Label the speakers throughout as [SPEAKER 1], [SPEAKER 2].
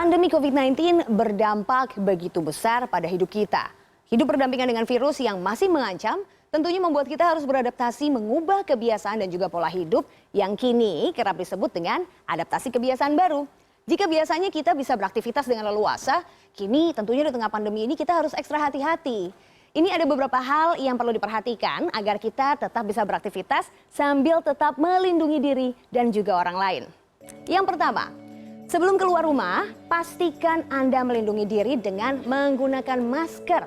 [SPEAKER 1] Pandemi COVID-19 berdampak begitu besar pada hidup kita. Hidup berdampingan dengan virus yang masih mengancam tentunya membuat kita harus beradaptasi mengubah kebiasaan dan juga pola hidup yang kini kerap disebut dengan adaptasi kebiasaan baru. Jika biasanya kita bisa beraktivitas dengan leluasa, kini tentunya di tengah pandemi ini kita harus ekstra hati-hati. Ini ada beberapa hal yang perlu diperhatikan agar kita tetap bisa beraktivitas sambil tetap melindungi diri dan juga orang lain. Yang pertama, sebelum keluar rumah, pastikan Anda melindungi diri dengan menggunakan masker.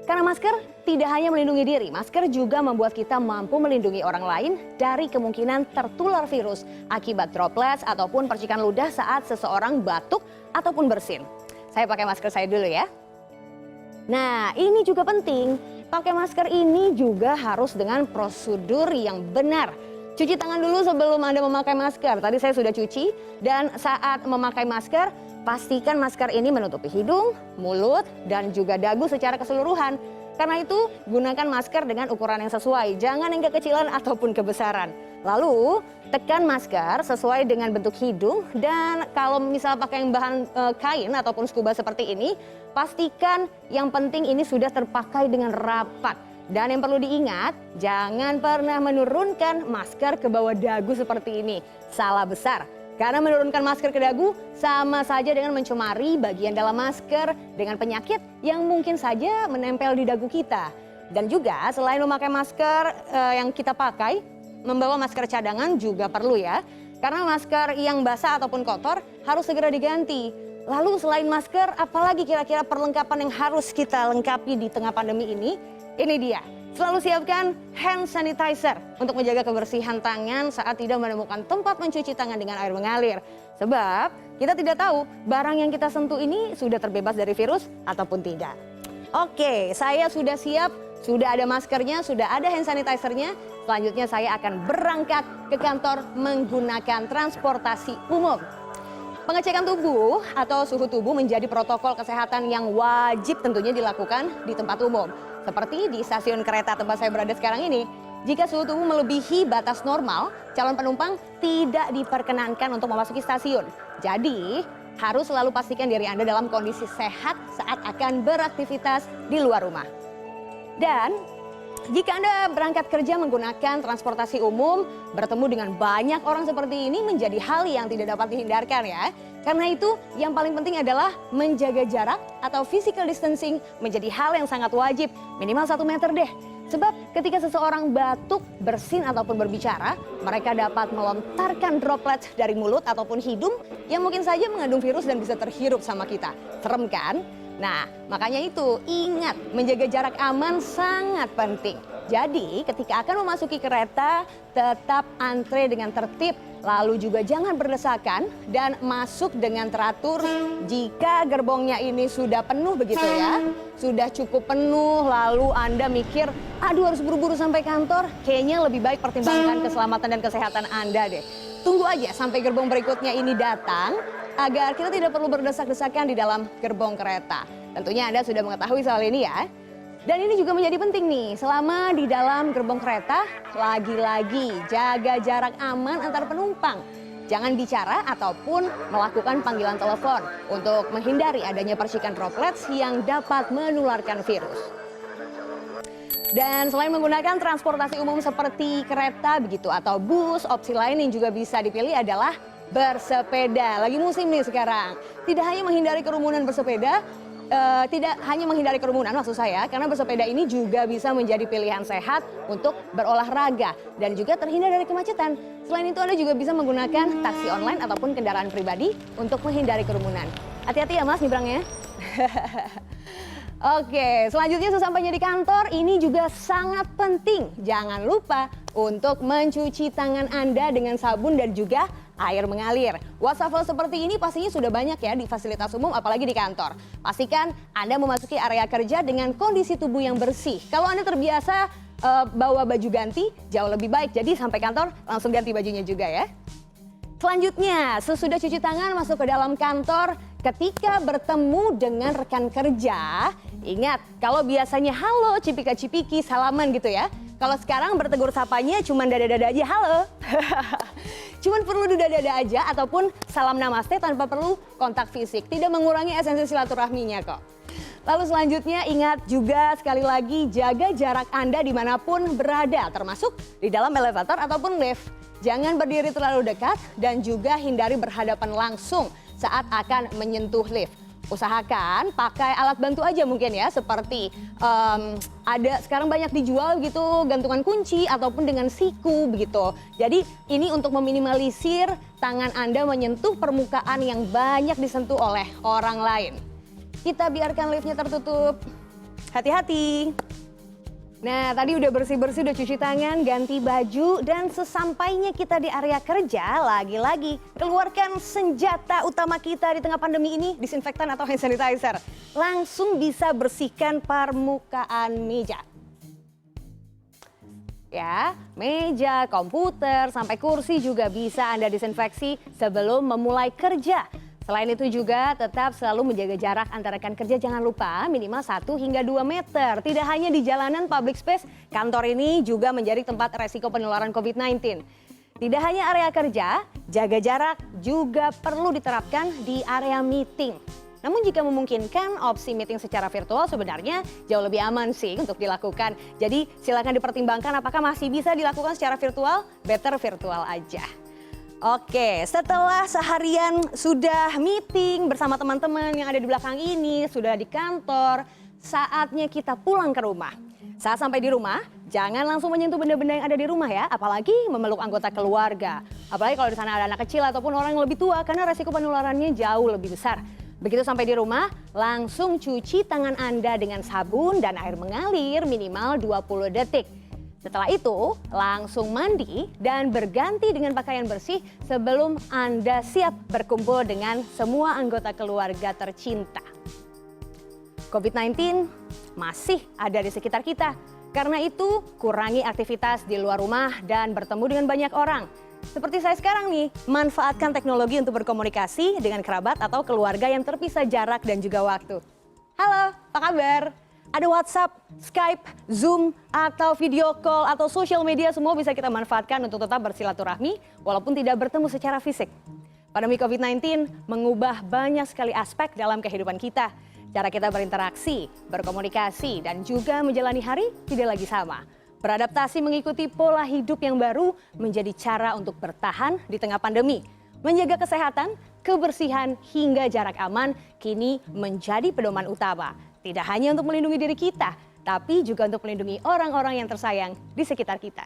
[SPEAKER 1] Karena masker tidak hanya melindungi diri, masker juga membuat kita mampu melindungi orang lain dari kemungkinan tertular virus akibat droplets ataupun percikan ludah saat seseorang batuk ataupun bersin. Saya pakai masker saya dulu ya. Nah, ini juga penting. Pakai masker ini juga harus dengan prosedur yang benar. Cuci tangan dulu sebelum Anda memakai masker. Tadi saya sudah cuci dan saat memakai masker, pastikan masker ini menutupi hidung, mulut, dan juga dagu secara keseluruhan. Karena itu, gunakan masker dengan ukuran yang sesuai. Jangan yang kekecilan ataupun kebesaran. Lalu, tekan masker sesuai dengan bentuk hidung dan kalau misal pakai yang bahan kain ataupun scuba seperti ini, pastikan yang penting ini sudah terpakai dengan rapat. Dan yang perlu diingat, jangan pernah menurunkan masker ke bawah dagu seperti ini. Salah besar, karena menurunkan masker ke dagu sama saja dengan mencemari bagian dalam masker dengan penyakit yang mungkin saja menempel di dagu kita. Dan juga selain memakai masker yang kita pakai, membawa masker cadangan juga perlu ya. Karena masker yang basah ataupun kotor harus segera diganti. Lalu selain masker, apalagi kira-kira perlengkapan yang harus kita lengkapi di tengah pandemi ini? Ini dia, selalu siapkan hand sanitizer untuk menjaga kebersihan tangan saat tidak menemukan tempat mencuci tangan dengan air mengalir. Sebab kita tidak tahu barang yang kita sentuh ini sudah terbebas dari virus ataupun tidak. Oke, saya sudah siap, sudah ada maskernya, sudah ada hand sanitizernya. Selanjutnya saya akan berangkat ke kantor menggunakan transportasi umum. Pengecekan tubuh atau suhu tubuh menjadi protokol kesehatan yang wajib tentunya dilakukan di tempat umum. Seperti di stasiun kereta tempat saya berada sekarang ini, jika suhu tubuh melebihi batas normal, calon penumpang tidak diperkenankan untuk memasuki stasiun. Jadi, harus selalu pastikan diri Anda dalam kondisi sehat saat akan beraktivitas di luar rumah. Dan, jika Anda berangkat kerja menggunakan transportasi umum, bertemu dengan banyak orang seperti ini menjadi hal yang tidak dapat dihindarkan ya. Karena itu yang paling penting adalah menjaga jarak atau physical distancing menjadi hal yang sangat wajib. Minimal 1 meter deh. Sebab ketika seseorang batuk, bersin ataupun berbicara, mereka dapat melontarkan droplet dari mulut ataupun hidung yang mungkin saja mengandung virus dan bisa terhirup sama kita. Serem kan? Nah, makanya itu ingat menjaga jarak aman sangat penting. Jadi ketika akan memasuki kereta tetap antre dengan tertib, lalu juga jangan berdesakan dan masuk dengan teratur. Jika gerbongnya ini sudah penuh begitu ya, sudah cukup penuh lalu Anda mikir, aduh harus buru-buru sampai kantor, kayaknya lebih baik pertimbangkan keselamatan dan kesehatan Anda deh. Tunggu aja sampai gerbong berikutnya ini datang, agar kita tidak perlu berdesak-desakan di dalam gerbong kereta. Tentunya Anda sudah mengetahui soal ini ya. Dan ini juga menjadi penting nih, selama di dalam gerbong kereta, lagi-lagi jaga jarak aman antar penumpang. Jangan bicara ataupun melakukan panggilan telepon untuk menghindari adanya percikan droplets yang dapat menularkan virus. Dan selain menggunakan transportasi umum seperti kereta begitu atau bus, opsi lain yang juga bisa dipilih adalah bersepeda. Lagi musim nih sekarang. Tidak hanya menghindari kerumunan bersepeda, maksud saya, karena bersepeda ini juga bisa menjadi pilihan sehat untuk berolahraga dan juga terhindar dari kemacetan. Selain itu Anda juga bisa menggunakan taksi online ataupun kendaraan pribadi untuk menghindari kerumunan. Hati-hati ya Mas nyebrangnya. Oke, selanjutnya sesampainya di kantor ini juga sangat penting. Jangan lupa untuk mencuci tangan Anda dengan sabun dan juga air mengalir. Wastafel seperti ini pastinya sudah banyak ya di fasilitas umum apalagi di kantor. Pastikan Anda memasuki area kerja dengan kondisi tubuh yang bersih. Kalau Anda terbiasa bawa baju ganti, jauh lebih baik. Jadi sampai kantor langsung ganti bajunya juga ya. Selanjutnya, sesudah cuci tangan masuk ke dalam kantor, ketika bertemu dengan rekan kerja, ingat kalau biasanya halo, cipika-cipiki, salaman gitu ya. Kalau sekarang bertegur sapanya cuma dada-dada aja, halo. Cuman perlu dada-dada aja ataupun salam namaste tanpa perlu kontak fisik. Tidak mengurangi esensi silaturahminya kok. Lalu selanjutnya ingat juga sekali lagi jaga jarak Anda dimanapun berada, termasuk di dalam elevator ataupun lift. Jangan berdiri terlalu dekat dan juga hindari berhadapan langsung saat akan menyentuh lift. Usahakan pakai alat bantu aja mungkin ya, seperti ada sekarang banyak dijual gitu gantungan kunci ataupun dengan siku begitu. Jadi ini untuk meminimalisir tangan Anda menyentuh permukaan yang banyak disentuh oleh orang lain. Kita biarkan liftnya tertutup. Hati-hati. Nah, tadi udah bersih-bersih, udah cuci tangan, ganti baju, dan sesampainya kita di area kerja, lagi-lagi keluarkan senjata utama kita di tengah pandemi ini, disinfektan atau hand sanitizer. Langsung bisa bersihkan permukaan meja. Ya, meja, komputer, sampai kursi juga bisa Anda disinfeksi sebelum memulai kerja. Selain itu juga tetap selalu menjaga jarak antara rekan kerja, jangan lupa minimal 1 hingga 2 meter. Tidak hanya di jalanan, public space, kantor ini juga menjadi tempat resiko penularan COVID-19. Tidak hanya area kerja, jaga jarak juga perlu diterapkan di area meeting. Namun jika memungkinkan, opsi meeting secara virtual sebenarnya jauh lebih aman sih untuk dilakukan. Jadi silakan dipertimbangkan apakah masih bisa dilakukan secara virtual, better virtual aja. Oke, setelah seharian sudah meeting bersama teman-teman yang ada di belakang ini, sudah di kantor, saatnya kita pulang ke rumah. Saat sampai di rumah, jangan langsung menyentuh benda-benda yang ada di rumah ya, apalagi memeluk anggota keluarga. Apalagi kalau di sana ada anak kecil ataupun orang yang lebih tua, karena resiko penularannya jauh lebih besar. Begitu sampai di rumah, langsung cuci tangan Anda dengan sabun dan air mengalir minimal 20 detik. Setelah itu, langsung mandi dan berganti dengan pakaian bersih sebelum Anda siap berkumpul dengan semua anggota keluarga tercinta. COVID-19 masih ada di sekitar kita. Karena itu, kurangi aktivitas di luar rumah dan bertemu dengan banyak orang. Seperti saya sekarang nih, manfaatkan teknologi untuk berkomunikasi dengan kerabat atau keluarga yang terpisah jarak dan juga waktu. Halo, apa kabar? Ada WhatsApp, Skype, Zoom, atau video call, atau social media, semua bisa kita manfaatkan untuk tetap bersilaturahmi walaupun tidak bertemu secara fisik. Pandemi COVID-19 mengubah banyak sekali aspek dalam kehidupan kita. Cara kita berinteraksi, berkomunikasi, dan juga menjalani hari tidak lagi sama. Beradaptasi mengikuti pola hidup yang baru menjadi cara untuk bertahan di tengah pandemi. Menjaga kesehatan, kebersihan, hingga jarak aman kini menjadi pedoman utama. Tidak hanya untuk melindungi diri kita, tapi juga untuk melindungi orang-orang yang tersayang di sekitar kita.